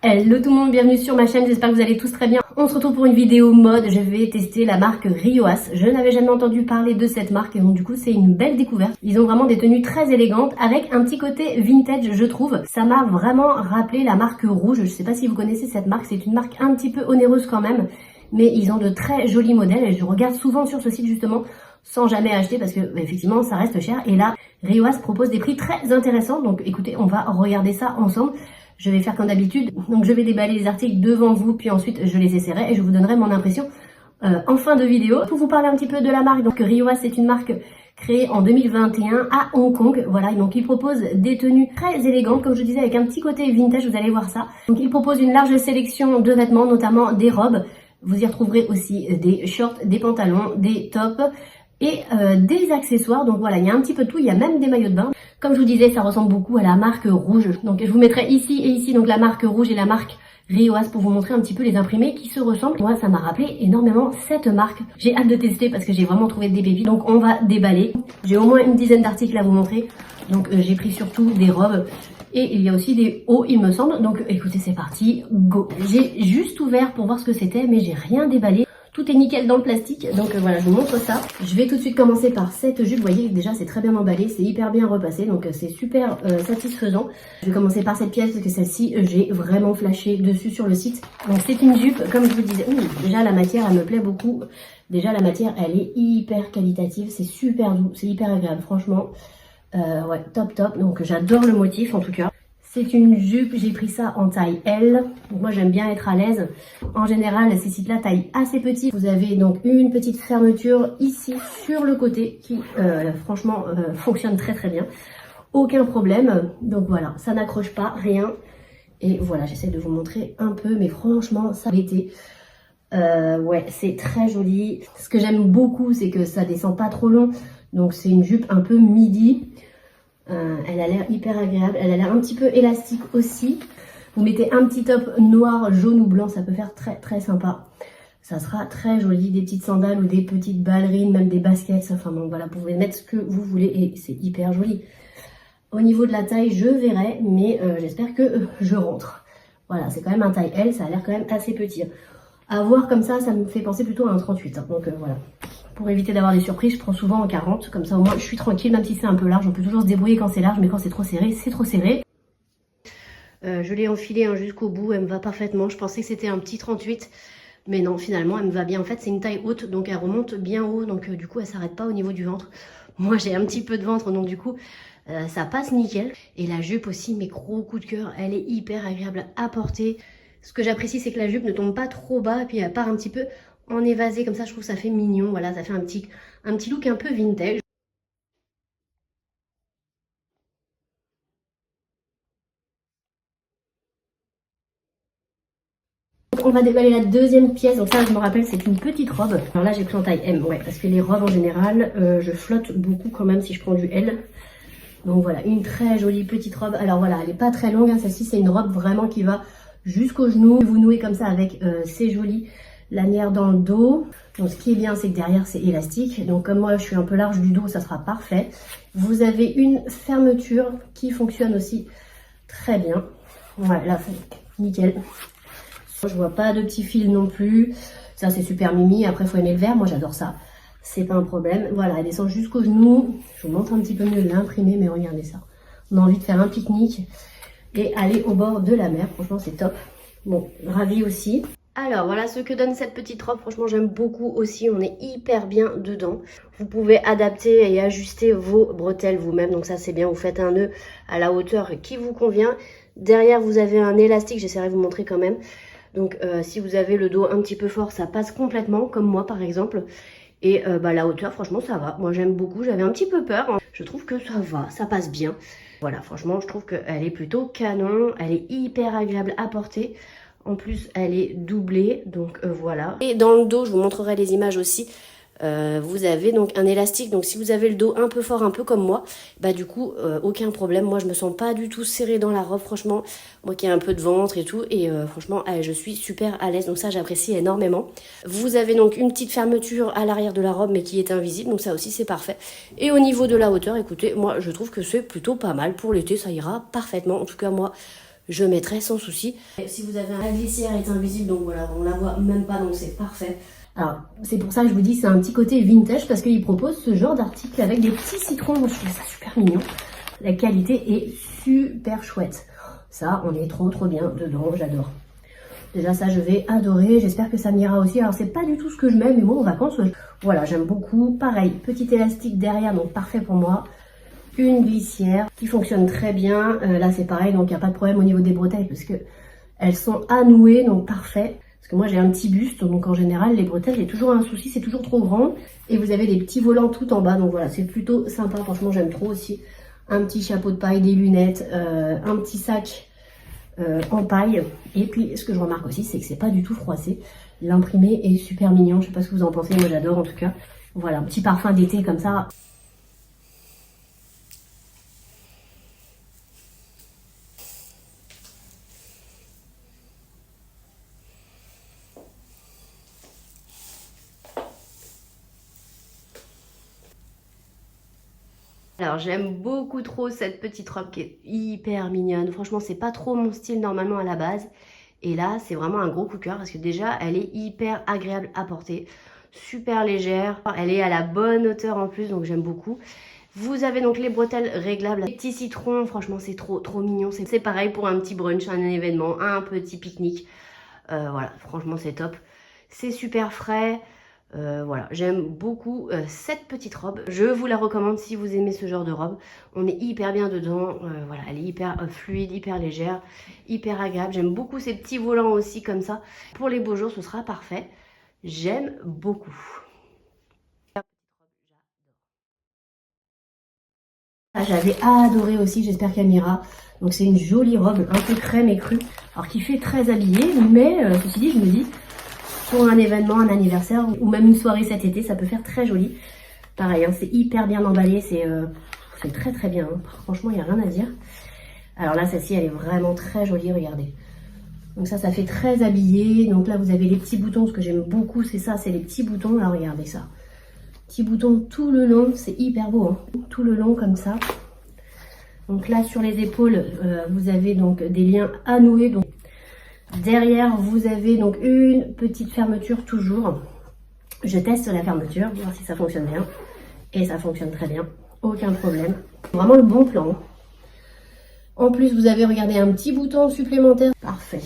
Hello tout le monde, bienvenue sur ma chaîne, j'espère que vous allez tous très bien. On se retrouve pour une vidéo mode, je vais tester la marque Rioas. Je n'avais jamais entendu parler de cette marque et donc du coup c'est une belle découverte. Ils ont vraiment des tenues très élégantes avec un petit côté vintage je trouve. Ça m'a vraiment rappelé la marque Rouge, je sais pas si vous connaissez cette marque, c'est une marque un petit peu onéreuse quand même. Mais ils ont de très jolis modèles et je regarde souvent sur ce site justement sans jamais acheter parce que effectivement ça reste cher. Et là Rioas propose des prix très intéressants, donc écoutez on va regarder ça ensemble. Je vais faire comme d'habitude, donc je vais déballer les articles devant vous, puis ensuite je les essaierai et je vous donnerai mon impression en fin de vidéo. Pour vous parler un petit peu de la marque, donc Rioas c'est une marque créée en 2021 à Hong Kong. Voilà, donc ils proposent des tenues très élégantes, comme je disais, avec un petit côté vintage, vous allez voir ça. Donc ils proposent une large sélection de vêtements, notamment des robes. Vous y retrouverez aussi des shorts, des pantalons, des tops et des accessoires. Donc voilà, il y a un petit peu de tout, il y a même des maillots de bain. Comme je vous disais, ça ressemble beaucoup à la marque Rouge. Donc je vous mettrai ici et ici donc la marque Rouge et la marque Rioas pour vous montrer un petit peu les imprimés qui se ressemblent. Moi, ça m'a rappelé énormément cette marque. J'ai hâte de tester parce que j'ai vraiment trouvé des pépites. Donc on va déballer. J'ai au moins une dizaine d'articles à vous montrer. Donc j'ai pris surtout des robes. Et il y a aussi des hauts, il me semble. Donc écoutez, c'est parti, go. J'ai juste ouvert pour voir ce que c'était, mais j'ai rien déballé. Tout est nickel dans le plastique, donc voilà, je vous montre ça. Je vais tout de suite commencer par cette jupe. Vous voyez, déjà, c'est très bien emballé, c'est hyper bien repassé, donc c'est super satisfaisant. Je vais commencer par cette pièce, parce que celle-ci, j'ai vraiment flashé dessus sur le site. Donc c'est une jupe, comme je vous disais, déjà la matière, elle me plaît beaucoup. Déjà, la matière, elle est hyper qualitative, c'est super doux, c'est hyper agréable, franchement. Ouais, top top, donc j'adore le motif en tout cas. C'est une jupe, j'ai pris ça en taille L. Donc moi j'aime bien être à l'aise. En général, ces sites-là taille assez petit. Vous avez donc une petite fermeture ici sur le côté qui franchement fonctionne très très bien. Aucun problème. Donc voilà, ça n'accroche pas, rien. Et voilà, j'essaie de vous montrer un peu, mais franchement ça a été. Ouais, c'est très joli. Ce que j'aime beaucoup, c'est que ça descend pas trop long. Donc c'est une jupe un peu midi. Elle a l'air hyper agréable, elle a l'air un petit peu élastique aussi. Vous mettez un petit top noir, jaune ou blanc, ça peut faire très très sympa. Ça sera très joli, des petites sandales ou des petites ballerines, même des baskets. Enfin bon voilà, vous pouvez mettre ce que vous voulez et c'est hyper joli. Au niveau de la taille, je verrai, mais j'espère que je rentre. Voilà, c'est quand même un taille L, ça a l'air quand même assez petit. À voir comme ça me fait penser plutôt à un 38. Donc voilà. Pour éviter d'avoir des surprises, je prends souvent en 40. Comme ça, au moins, je suis tranquille, même si c'est un peu large. On peut toujours se débrouiller quand c'est large, mais quand c'est trop serré, c'est trop serré. Je l'ai enfilée jusqu'au bout. Elle me va parfaitement. Je pensais que c'était un petit 38. Mais non, finalement, elle me va bien. En fait, c'est une taille haute, donc elle remonte bien haut. Donc du coup, elle s'arrête pas au niveau du ventre. Moi, j'ai un petit peu de ventre, donc du coup, ça passe nickel. Et la jupe aussi, mes gros coups de cœur, elle est hyper agréable à porter. Ce que j'apprécie, c'est que la jupe ne tombe pas trop bas. Et puis, elle part un petit peu en évasé, comme ça je trouve ça fait mignon, voilà, ça fait un petit look un peu vintage. On va déballer la deuxième pièce, donc ça je me rappelle c'est une petite robe. Alors là j'ai pris en taille M, ouais, parce que les robes en général, je flotte beaucoup quand même si je prends du L. Donc voilà, une très jolie petite robe. Alors voilà, elle n'est pas très longue, hein. Celle-ci c'est une robe vraiment qui va jusqu'au genou. Vous nouez comme ça avec ces jolies lanières dans le dos. Donc ce qui est bien c'est que derrière c'est élastique. Donc comme moi je suis un peu large du dos, ça sera parfait. Vous avez une fermeture qui fonctionne aussi très bien. Voilà, là, nickel. Je vois pas de petits fils non plus. Ça c'est super mimi. Après il faut aimer le vert, moi j'adore ça. C'est pas un problème. Voilà, elle descend jusqu'au genou. Je vous montre un petit peu mieux l'imprimé, mais regardez ça. On a envie de faire un pique-nique et aller au bord de la mer. Franchement, c'est top. Bon, ravi aussi. Alors, voilà ce que donne cette petite robe. Franchement, j'aime beaucoup aussi. On est hyper bien dedans. Vous pouvez adapter et ajuster vos bretelles vous-même. Donc ça, c'est bien. Vous faites un nœud à la hauteur qui vous convient. Derrière, vous avez un élastique. J'essaierai de vous montrer quand même. Donc, si vous avez le dos un petit peu fort, ça passe complètement, comme moi, par exemple. Et la hauteur, franchement, ça va. Moi, j'aime beaucoup. J'avais un petit peu peur. Je trouve que ça va, ça passe bien. Voilà, franchement, je trouve qu'elle est plutôt canon. Elle est hyper agréable à porter. En plus, elle est doublée, donc voilà. Et dans le dos, je vous montrerai les images aussi. Vous avez donc un élastique, donc si vous avez le dos un peu fort, un peu comme moi, bah du coup aucun problème. Moi je me sens pas du tout serrée dans la robe, franchement, moi qui ai un peu de ventre et tout, et franchement je suis super à l'aise, donc ça j'apprécie énormément. Vous avez donc une petite fermeture à l'arrière de la robe mais qui est invisible, donc ça aussi c'est parfait. Et au niveau de la hauteur, écoutez, moi je trouve que c'est plutôt pas mal pour l'été, ça ira parfaitement. En tout cas moi je mettrai sans souci. Et si vous avez la glissière est invisible, donc voilà, on la voit même pas, donc c'est parfait. Alors, c'est pour ça que je vous dis, c'est un petit côté vintage, parce qu'il propose ce genre d'article avec des petits citrons. Moi, je trouve ça super mignon. La qualité est super chouette. Ça, on est trop bien dedans, j'adore. Déjà, ça, je vais adorer. J'espère que ça m'ira aussi. Alors, c'est pas du tout ce que je mets, mais moi, en vacances, voilà, j'aime beaucoup. Pareil, petit élastique derrière, donc parfait pour moi. Une glissière qui fonctionne très bien. Là, c'est pareil, donc il n'y a pas de problème au niveau des bretelles, parce que elles sont à nouer, donc parfait. Parce que moi, j'ai un petit buste, donc en général, les bretelles, j'ai toujours un souci, c'est toujours trop grand. Et vous avez des petits volants tout en bas, donc voilà, c'est plutôt sympa. Franchement, j'aime trop aussi. Un petit chapeau de paille, des lunettes, un petit sac en paille. Et puis ce que je remarque aussi, c'est que c'est pas du tout froissé. L'imprimé est super mignon, je sais pas ce que vous en pensez, moi j'adore en tout cas. Voilà, un petit parfum d'été comme ça. Alors j'aime beaucoup trop cette petite robe qui est hyper mignonne. Franchement, c'est pas trop mon style normalement à la base. Et là, c'est vraiment un gros coup de cœur parce que déjà, elle est hyper agréable à porter. Super légère. Elle est à la bonne hauteur en plus, donc j'aime beaucoup. Vous avez donc les bretelles réglables. Les petits citrons, franchement, c'est trop mignon. C'est pareil pour un petit brunch, un événement, un petit pique-nique. Voilà, franchement, c'est top. C'est super frais. Voilà, j'aime beaucoup cette petite robe. Je vous la recommande si vous aimez ce genre de robe. On est hyper bien dedans. Voilà, elle est hyper fluide, hyper légère, hyper agréable. J'aime beaucoup ces petits volants aussi comme ça. Pour les beaux jours, ce sera parfait. J'aime beaucoup. J'avais adoré aussi, j'espère qu'elle m'ira. Donc c'est une jolie robe, un peu crème et crue. Alors qui fait très habillée, mais ceci dit, je me dis, pour un événement, un anniversaire ou même une soirée cet été, ça peut faire très joli. Pareil, hein, c'est hyper bien emballé, c'est très bien. Hein. Franchement, il n'y a rien à dire. Alors là, celle-ci, elle est vraiment très jolie, regardez. Donc ça fait très habillé. Donc là, vous avez les petits boutons. Ce que j'aime beaucoup, c'est ça, c'est les petits boutons. Là, regardez ça. Petits boutons tout le long, c'est hyper beau. Hein. Tout le long comme ça. Donc là, sur les épaules, vous avez donc des liens à nouer. Donc derrière, vous avez donc une petite fermeture toujours. Je teste la fermeture, voir si ça fonctionne bien. Et ça fonctionne très bien, aucun problème. Vraiment le bon plan. En plus, vous avez, regardé, un petit bouton supplémentaire. Parfait.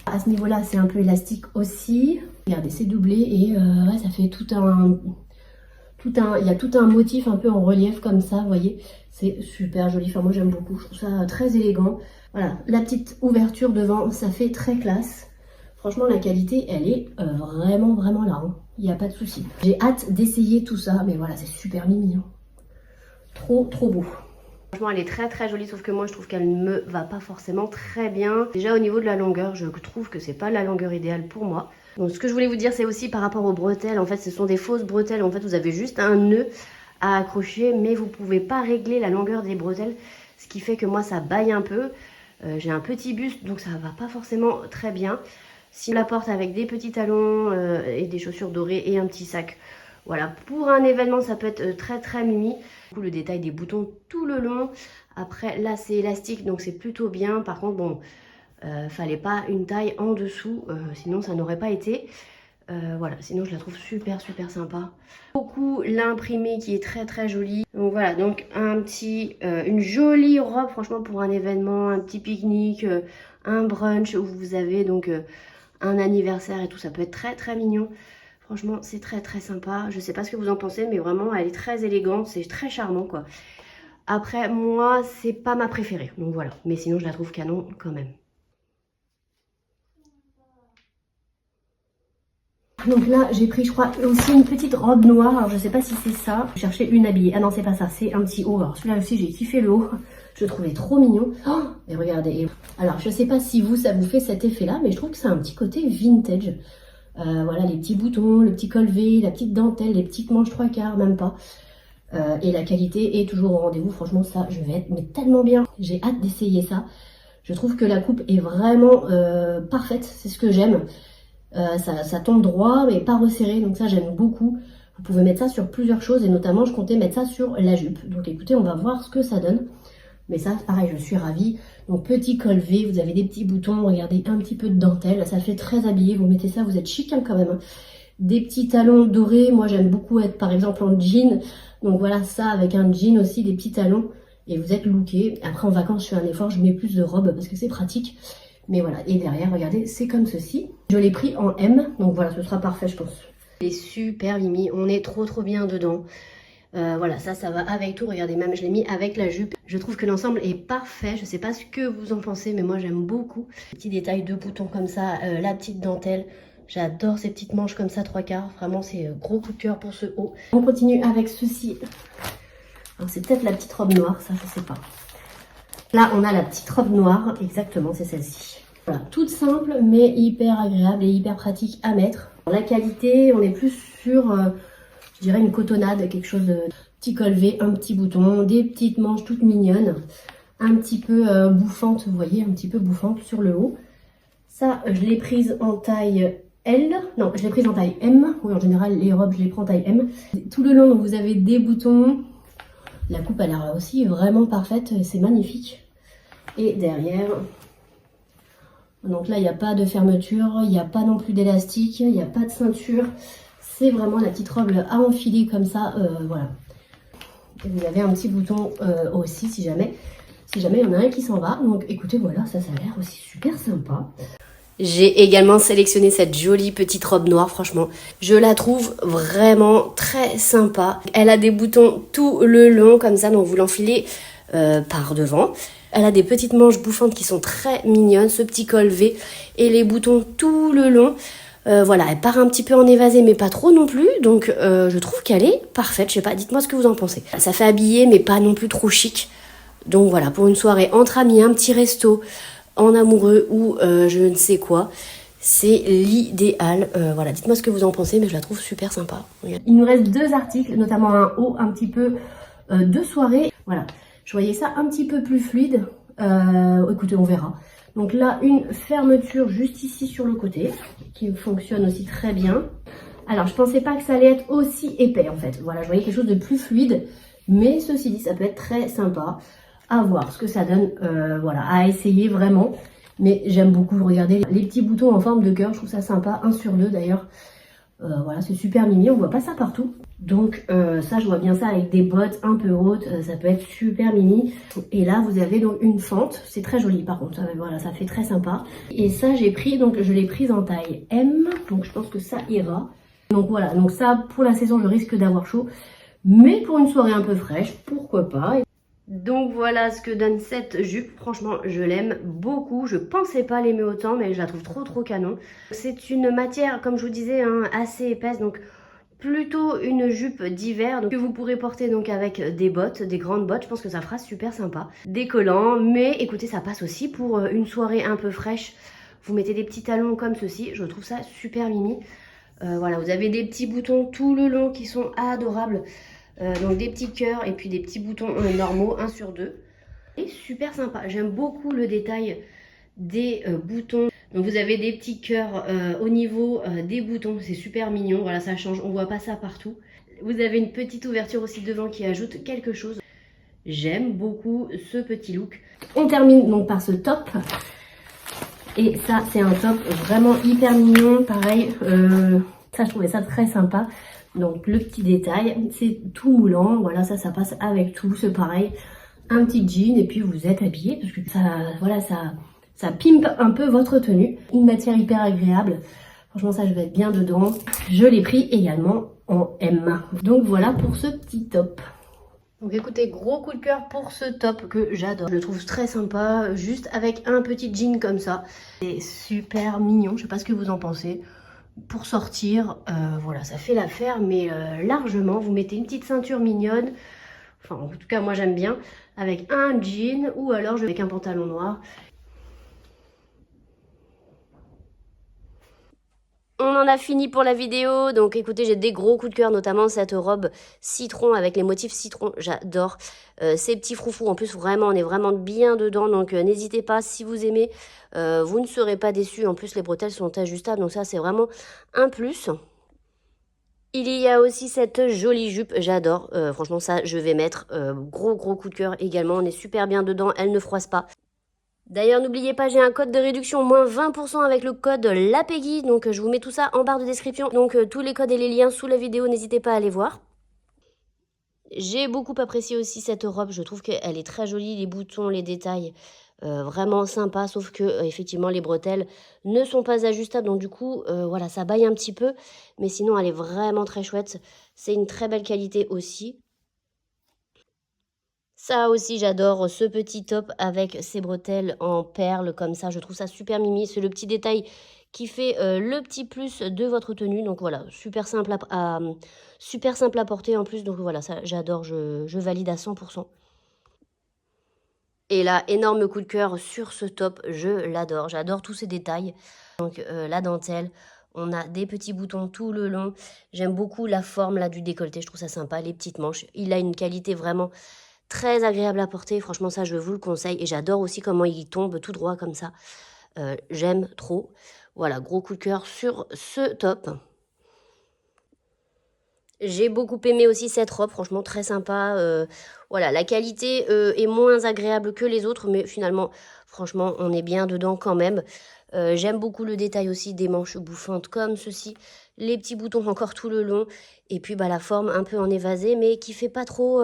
À ce niveau-là, c'est un peu élastique aussi. Regardez, c'est doublé et ouais, ça fait il y a tout un motif un peu en relief comme ça, vous voyez. C'est super joli. Enfin, moi, j'aime beaucoup. Je trouve ça très élégant. Voilà, la petite ouverture devant, ça fait très classe. Franchement, la qualité, elle est vraiment là. Hein. Il n'y a pas de souci. J'ai hâte d'essayer tout ça, mais voilà, c'est super mimi. Hein. Trop beau. Franchement, elle est très jolie, sauf que moi, je trouve qu'elle ne me va pas forcément très bien. Déjà, au niveau de la longueur, je trouve que c'est pas la longueur idéale pour moi. Donc, ce que je voulais vous dire, c'est aussi par rapport aux bretelles. En fait, ce sont des fausses bretelles. En fait, vous avez juste un nœud à accrocher, mais vous pouvez pas régler la longueur des bretelles. Ce qui fait que moi, ça baille un peu. J'ai un petit buste, donc ça va pas forcément très bien. Si on la porte avec des petits talons et des chaussures dorées et un petit sac, voilà, pour un événement, ça peut être très mimi. Du coup, le détail des boutons tout le long. Après, là, c'est élastique, donc c'est plutôt bien. Par contre, bon, fallait pas une taille en dessous, sinon ça n'aurait pas été. Voilà, sinon je la trouve super sympa. Beaucoup l'imprimé qui est très joli. Donc voilà, donc une jolie robe, franchement, pour un événement, un petit pique-nique, un brunch où vous avez donc un anniversaire et tout, ça peut être très mignon. Franchement, c'est très sympa. Je sais pas ce que vous en pensez, mais vraiment, elle est très élégante. C'est très charmant, quoi. Après, moi, c'est pas ma préférée. Donc voilà. Mais sinon, je la trouve canon quand même. Donc là, j'ai pris, je crois, aussi une petite robe noire. Alors, je sais pas si c'est ça. Je cherchais une habillée. Ah non, c'est pas ça. C'est un petit haut. Alors, celui-là aussi, j'ai kiffé le haut. Je le trouvais trop mignon. Oh, et regardez. Alors, je sais pas si ça vous fait cet effet-là, mais je trouve que c'est un petit côté vintage. Voilà, les petits boutons, le petit col V, la petite dentelle, les petites manches 3/4, même pas. Et la qualité est toujours au rendez-vous. Franchement, ça, je vais être tellement bien. J'ai hâte d'essayer ça. Je trouve que la coupe est vraiment parfaite. C'est ce que j'aime. Ça tombe droit, mais pas resserré. Donc ça, j'aime beaucoup. Vous pouvez mettre ça sur plusieurs choses. Et notamment, je comptais mettre ça sur la jupe. Donc écoutez, on va voir ce que ça donne. Mais ça, pareil, je suis ravie. Donc petit col V, vous avez des petits boutons, regardez, un petit peu de dentelle, ça fait très habillé. Vous mettez ça, vous êtes chic hein, quand même. Hein. Des petits talons dorés, moi j'aime beaucoup être par exemple en jean. Donc voilà, ça avec un jean aussi, des petits talons. Et vous êtes looké. Après en vacances, je fais un effort, je mets plus de robes parce que c'est pratique. Mais voilà, et derrière, regardez, c'est comme ceci. Je l'ai pris en M, donc voilà, ce sera parfait je pense. Il est super mimi, on est trop bien dedans. Voilà, ça va avec tout. Regardez, même je l'ai mis avec la jupe. Je trouve que l'ensemble est parfait. Je sais pas ce que vous en pensez, mais moi j'aime beaucoup. Petit détail de boutons comme ça, la petite dentelle. J'adore ces petites manches comme ça, 3/4. Vraiment, c'est gros coup de cœur pour ce haut. On continue avec ceci. Alors c'est peut-être la petite robe noire, ça je sais pas. Là, on a la petite robe noire. Exactement, c'est celle-ci. Voilà, toute simple, mais hyper agréable et hyper pratique à mettre. La qualité, on est plus sur... je dirais une cotonnade, quelque chose de petit col V, un petit bouton, des petites manches toutes mignonnes, un petit peu bouffante, vous voyez, un petit peu bouffante sur le haut. Ça, je l'ai prise en taille L, non, je l'ai prise en taille M. Oui, en général, les robes, je les prends en taille M. Tout le long, vous avez des boutons. La coupe a l'air aussi vraiment parfaite, c'est magnifique. Et derrière, donc là, il n'y a pas de fermeture, il n'y a pas non plus d'élastique, il n'y a pas de ceinture. C'est vraiment la petite robe à enfiler comme ça, voilà. Et vous avez un petit bouton aussi si jamais il y en a un qui s'en va. Donc écoutez, voilà, ça a l'air aussi super sympa. J'ai également sélectionné cette jolie petite robe noire, franchement. Je la trouve vraiment très sympa. Elle a des boutons tout le long comme ça, donc vous l'enfilez par devant. Elle a des petites manches bouffantes qui sont très mignonnes, ce petit col V et les boutons tout le long. Voilà, elle part un petit peu en évasé, mais pas trop non plus. Donc, je trouve qu'elle est parfaite. Je sais pas, dites-moi ce que vous en pensez. Ça fait habillé, mais pas non plus trop chic. Donc voilà, pour une soirée entre amis, un petit resto, en amoureux ou je ne sais quoi, c'est l'idéal. Voilà, dites-moi ce que vous en pensez, mais je la trouve super sympa. Regarde. Il nous reste 2 articles, notamment un haut un petit peu de soirée. Voilà, je voyais ça un petit peu plus fluide. Écoutez, on verra. Donc là, une fermeture juste ici sur le côté, qui fonctionne aussi très bien. Alors, je pensais pas que ça allait être aussi épais, en fait. Voilà, je voyais quelque chose de plus fluide. Mais ceci dit, ça peut être très sympa. À voir ce que ça donne, voilà, à essayer vraiment. Mais j'aime beaucoup, regardez, les petits boutons en forme de cœur. Je trouve ça sympa, 1 sur 2 d'ailleurs. Voilà, c'est super mimi, on voit pas ça partout. Donc ça, je vois bien ça avec des bottes un peu hautes, ça peut être super mimi. Et là, vous avez donc une fente, c'est très joli par contre, voilà, ça fait très sympa. Et ça, j'ai pris, donc je l'ai prise en taille M, donc je pense que ça ira. Donc voilà, donc ça, pour la saison, je risque d'avoir chaud. Mais pour une soirée un peu fraîche, pourquoi pas. Donc voilà ce que donne cette jupe, franchement je l'aime beaucoup, je pensais pas l'aimer autant mais je la trouve trop canon. C'est une matière comme je vous disais hein, assez épaisse, donc plutôt une jupe d'hiver que vous pourrez porter donc avec des bottes, des grandes bottes, je pense que ça fera super sympa. Des collants, mais écoutez ça passe aussi pour une soirée un peu fraîche, vous mettez des petits talons comme ceci, je trouve ça super mimi. Voilà, vous avez des petits boutons tout le long qui sont adorables. Donc des petits cœurs et puis des petits boutons normaux, 1 sur 2. Et super sympa, j'aime beaucoup le détail des boutons. Donc vous avez des petits cœurs au niveau des boutons, c'est super mignon, voilà ça change, on voit pas ça partout. Vous avez une petite ouverture aussi devant qui ajoute quelque chose. J'aime beaucoup ce petit look. On termine donc par ce top. Et ça c'est un top vraiment hyper mignon, pareil, ça je trouvais ça très sympa. Donc le petit détail, c'est tout moulant, voilà ça passe avec tout, c'est pareil, un petit jean et puis vous êtes habillé parce que ça, voilà, ça pimpe un peu votre tenue. Une matière hyper agréable, franchement ça je vais être bien dedans. Je l'ai pris également en M. Donc voilà pour ce petit top. Donc écoutez, gros coup de cœur pour ce top que j'adore. Je le trouve très sympa, juste avec un petit jean comme ça. C'est super mignon, je sais pas ce que vous en pensez. Pour sortir, voilà, ça fait l'affaire, mais largement. Vous mettez une petite ceinture mignonne, enfin en tout cas moi j'aime bien, avec un jean ou alors avec un pantalon noir. On en a fini pour la vidéo, donc écoutez, j'ai des gros coups de cœur, notamment cette robe citron avec les motifs citron, j'adore. Ces petits froufrous, en plus vraiment, on est vraiment bien dedans, donc n'hésitez pas, si vous aimez, vous ne serez pas déçus. En plus, les bretelles sont ajustables, donc ça c'est vraiment un plus. Il y a aussi cette jolie jupe, j'adore. Franchement, ça, je vais mettre. Gros coup de cœur également. On est super bien dedans, elle ne froisse pas. D'ailleurs, n'oubliez pas, j'ai un code de réduction, moins 20% avec le code LAPEGUY. Donc, je vous mets tout ça en barre de description. Donc, tous les codes et les liens sous la vidéo, n'hésitez pas à aller voir. J'ai beaucoup apprécié aussi cette robe. Je trouve qu'elle est très jolie, les boutons, les détails. Vraiment sympa, sauf que effectivement les bretelles ne sont pas ajustables, donc du coup voilà, ça baille un petit peu, mais sinon elle est vraiment très chouette. C'est une très belle qualité aussi. Ça aussi, j'adore ce petit top avec ses bretelles en perles comme ça. Je trouve ça super mimi. C'est le petit détail qui fait le petit plus de votre tenue. Donc voilà, super simple à porter en plus. Donc voilà, ça j'adore, je valide à 100%. Et là, énorme coup de cœur sur ce top, je l'adore. J'adore tous ces détails. Donc la dentelle, on a des petits boutons tout le long. J'aime beaucoup la forme là du décolleté, je trouve ça sympa. Les petites manches, il a une qualité vraiment très agréable à porter. Franchement, ça, je vous le conseille. Et j'adore aussi comment il tombe tout droit comme ça. J'aime trop. Voilà, gros coup de cœur sur ce top. J'ai beaucoup aimé aussi cette robe, franchement très sympa. Voilà, la qualité est moins agréable que les autres, mais finalement, franchement, on est bien dedans quand même. J'aime beaucoup le détail aussi des manches bouffantes comme ceci, les petits boutons encore tout le long, et puis bah, la forme un peu en évasé, mais qui fait pas trop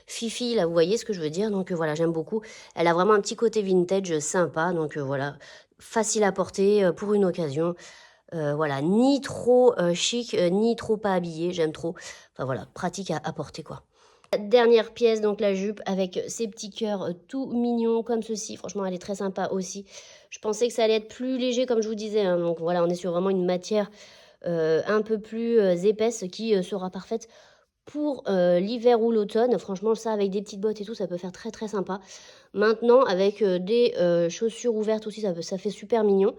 fifi, là, vous voyez ce que je veux dire. Donc voilà, j'aime beaucoup. Elle a vraiment un petit côté vintage sympa, donc voilà, facile à porter pour une occasion. Voilà, ni trop chic, ni trop pas habillé, j'aime trop. Enfin voilà, pratique à porter quoi. Dernière pièce, donc la jupe avec ses petits cœurs tout mignons comme ceci. Franchement, elle est très sympa aussi. Je pensais que ça allait être plus léger comme je vous disais. Hein. Donc voilà, on est sur vraiment une matière un peu plus épaisse qui sera parfaite pour l'hiver ou l'automne. Franchement, ça avec des petites bottes et tout, ça peut faire très sympa. Maintenant, avec des chaussures ouvertes aussi, ça fait super mignon.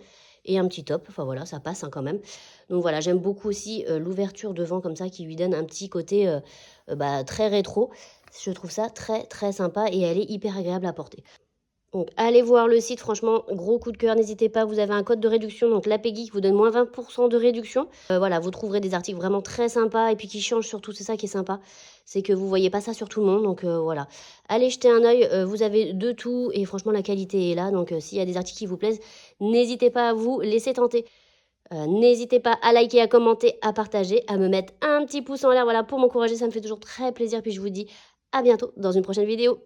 Et un petit top, enfin voilà, ça passe hein, quand même. Donc voilà, j'aime beaucoup aussi l'ouverture devant comme ça qui lui donne un petit côté bah, très rétro. Je trouve ça très sympa et elle est hyper agréable à porter. Donc allez voir le site, franchement, gros coup de cœur, n'hésitez pas, vous avez un code de réduction, donc l'APEGUY qui vous donne moins 20% de réduction. Voilà, vous trouverez des articles vraiment très sympas et puis qui changent surtout, c'est ça qui est sympa, c'est que vous voyez pas ça sur tout le monde, donc voilà. Allez jeter un œil, vous avez de tout et franchement la qualité est là, donc s'il y a des articles qui vous plaisent, n'hésitez pas à vous laisser tenter. N'hésitez pas à liker, à commenter, à partager, à me mettre un petit pouce en l'air, voilà, pour m'encourager, ça me fait toujours très plaisir, puis je vous dis à bientôt dans une prochaine vidéo.